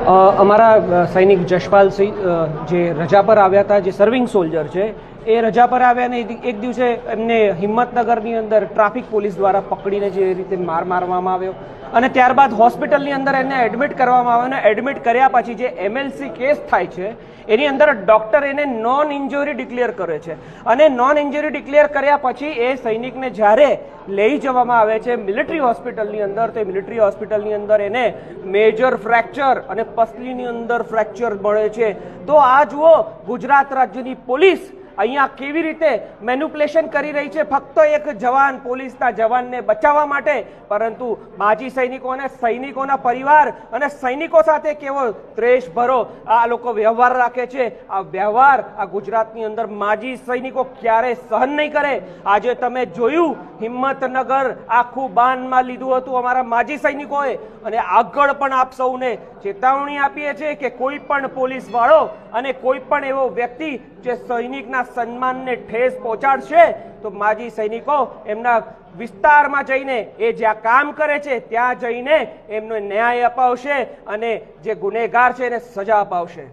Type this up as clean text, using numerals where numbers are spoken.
અમારા સૈનિક જશપાલસિંહ જે રજા પર આવ્યા હતા, જે સર્વિંગ સોલ્જર છે, એ રજા પર આવ્યા અને એક દિવસે એમને હિંમતનગરની અંદર ટ્રાફિક પોલીસ દ્વારા પકડીને જે રીતે મારવામાં આવ્યો અને ત્યારબાદ હોસ્પિટલની અંદર એને એડમિટ કરવામાં આવ્યો અને એડમિટ કર્યા પછી જે એમએલસી કેસ થાય છે એની અંદર ડૉક્ટર એને નોન ઇન્જરી ડિક્લેર કરે છે અને નોન ઇન્જરી ડિક્લેર કર્યા પછી એ સૈનિકને જ્યારે લઈ જવામાં આવે છે મિલિટરી હોસ્પિટલની અંદર, તો મિલિટરી હોસ્પિટલની અંદર એને મેજર ફ્રેક્ચર અને પસલીની અંદર ફ્રેક્ચર મળે છે। તો આ જુઓ ગુજરાત રાજ્યની પોલીસ અહીંયા કેવી રીતે મેન્યુપ્યુલેશન કરી રહી છે ફક્ત એક જવાન, પોલીસના જવાનને બચાવવા માટે, પરંતુ માજી સૈનિકો અને સૈનિકોના પરિવાર અને સૈનિકો સાથે કેવો દ્વેષભરો આ લોકો વ્યવહાર રાખે છે। આ વ્યવહાર આ ગુજરાતની અંદર માજી સૈનિકો ક્યારે સહન નહીં કરે। આજે તમે જોયું હિંમતનગર આખું બાનમાં લીધું હતું અમારા માજી સૈનિકોએ, અને આગળ પણ આપ સૌને ચેતવણી આપીએ છીએ કે કોઈ પણ પોલીસ વાળો અને કોઈ પણ એવો વ્યક્તિ જે સૈનિકના સન્માનને ઠેસ પહોંચાડશે તો માજી સૈનિકો એમના વિસ્તારમાં જઈને એ જ્યાં કામ કરે છે ત્યાં જઈને એમનો ન્યાય અપાવશે અને જે ગુનેગાર છે એને સજા અપાવશે।